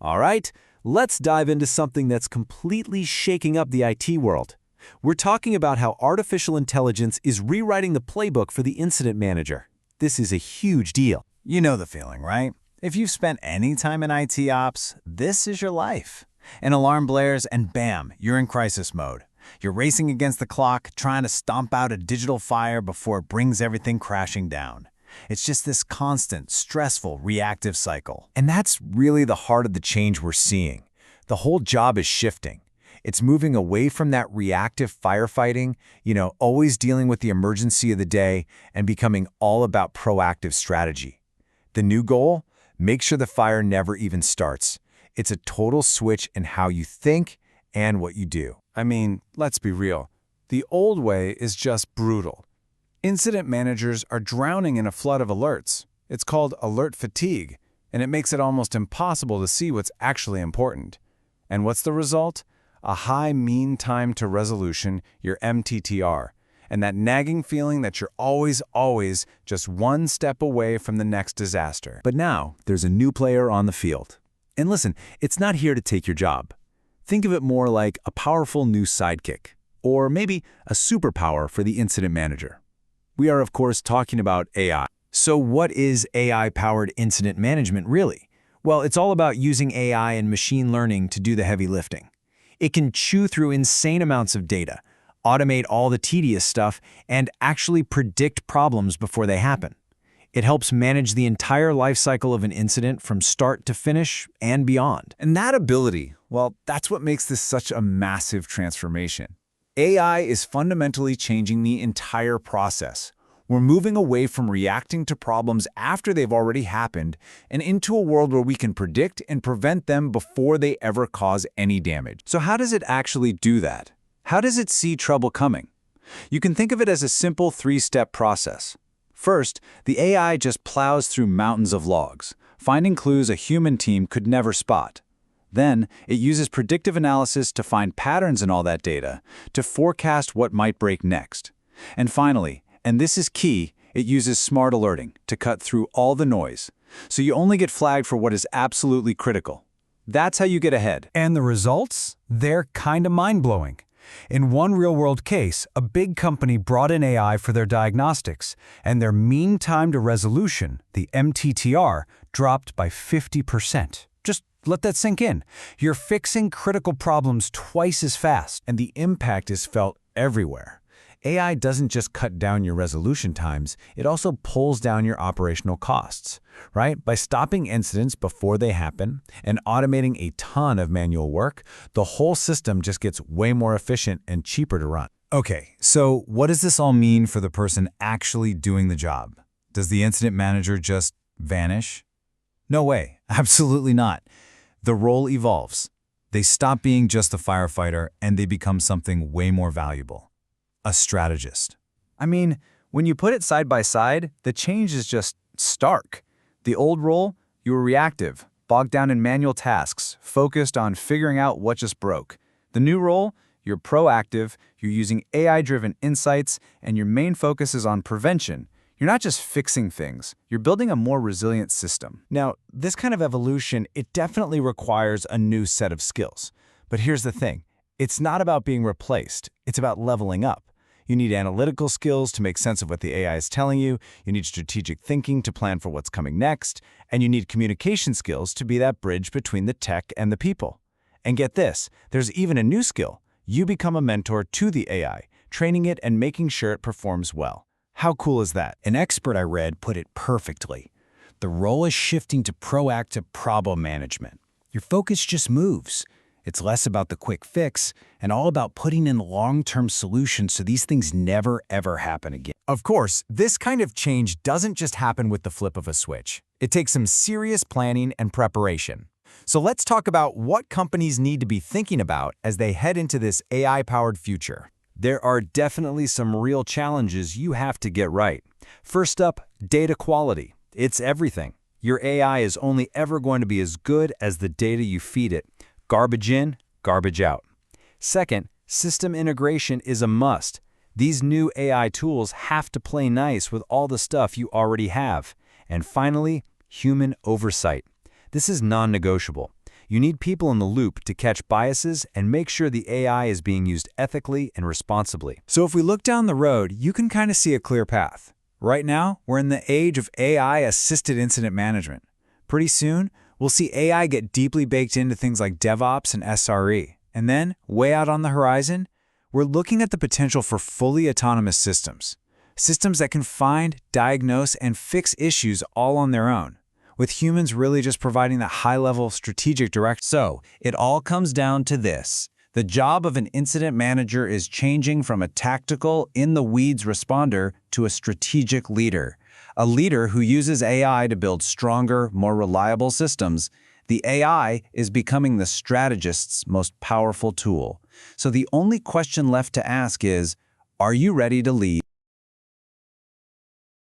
All right, let's dive into something that's completely shaking up the IT world. We're talking about how artificial intelligence is rewriting the playbook for the incident manager. This is a huge deal. You know the feeling, right? If you've spent any time in IT ops, this is your life. An alarm blares and bam, you're in crisis mode. You're racing against the clock, trying to stomp out a digital fire before it brings everything crashing down. It's just this constant, stressful, reactive cycle. And that's really the heart of the change we're seeing. The whole job is shifting. It's moving away from that reactive firefighting, always dealing with the emergency of the day, and becoming all about proactive strategy. The new goal? Make sure the fire never even starts. It's a total switch in how you think and what you do. I mean, let's be real. The old way is just brutal. Incident managers are drowning in a flood of alerts. It's called alert fatigue, and it makes it almost impossible to see what's actually important. And what's the result? A high mean time to resolution, your MTTR, and that nagging feeling that you're always just one step away from the next disaster. But now, there's a new player on the field. And listen, it's not here to take your job. Think of it more like a powerful new sidekick, or maybe a superpower for the incident manager. We are, of course, talking about AI. So what is AI-powered incident management really? Well, it's all about using AI and machine learning to do the heavy lifting. It can chew through insane amounts of data, automate all the tedious stuff, and actually predict problems before they happen. It helps manage the entire life cycle of an incident from start to finish and beyond. And that ability, well, that's what makes this such a massive transformation. AI is fundamentally changing the entire process. We're moving away from reacting to problems after they've already happened and into a world where we can predict and prevent them before they ever cause any damage. So how does it actually do that? How does it see trouble coming? You can think of it as a simple three-step process. First, the AI just plows through mountains of logs, finding clues a human team could never spot. Then, it uses predictive analysis to find patterns in all that data, to forecast what might break next. And finally, and this is key, it uses smart alerting to cut through all the noise, so you only get flagged for what is absolutely critical. That's how you get ahead. And the results? They're kinda mind-blowing. In one real-world case, a big company brought in AI for their diagnostics, and their mean time to resolution, the MTTR, dropped by 50%. Just let that sink in. You're fixing critical problems twice as fast. And the impact is felt everywhere. AI doesn't just cut down your resolution times, it also pulls down your operational costs, right? By stopping incidents before they happen and automating a ton of manual work, the whole system just gets way more efficient and cheaper to run. Okay, so what does this all mean for the person actually doing the job? Does the incident manager just vanish? No way, absolutely not. The role evolves. They stop being just a firefighter and they become something way more valuable. A strategist. I mean, when you put it side by side, the change is just stark. The old role, you were reactive, bogged down in manual tasks, focused on figuring out what just broke. The new role, you're proactive, you're using AI-driven insights, and your main focus is on prevention. You're not just fixing things, you're building a more resilient system. Now, this kind of evolution, it definitely requires a new set of skills. But here's the thing, it's not about being replaced, it's about leveling up. You need analytical skills to make sense of what the AI is telling you, you need strategic thinking to plan for what's coming next, and you need communication skills to be that bridge between the tech and the people. And get this, there's even a new skill. You become a mentor to the AI, training it and making sure it performs well. How cool is that? An expert I read put it perfectly. The role is shifting to proactive problem management. Your focus just moves. It's less about the quick fix and all about putting in long-term solutions so these things never, ever happen again. Of course, this kind of change doesn't just happen with the flip of a switch. It takes some serious planning and preparation. So let's talk about what companies need to be thinking about as they head into this AI-powered future. There are definitely some real challenges you have to get right. First up, data quality. It's everything. Your AI is only ever going to be as good as the data you feed it. Garbage in, garbage out. Second, system integration is a must. These new AI tools have to play nice with all the stuff you already have. And finally, human oversight. This is non-negotiable. You need people in the loop to catch biases and make sure the AI is being used ethically and responsibly. So if we look down the road, you can kind of see a clear path. Right now, we're in the age of AI-assisted incident management. Pretty soon, we'll see AI get deeply baked into things like DevOps and SRE. And then, way out on the horizon, we're looking at the potential for fully autonomous systems. Systems that can find, diagnose, and fix issues all on their own, with humans really just providing that high-level strategic direction. So, it all comes down to this. The job of an incident manager is changing from a tactical, in-the-weeds responder to a strategic leader. A leader who uses AI to build stronger, more reliable systems. The AI is becoming the strategist's most powerful tool. So the only question left to ask is, are you ready to lead?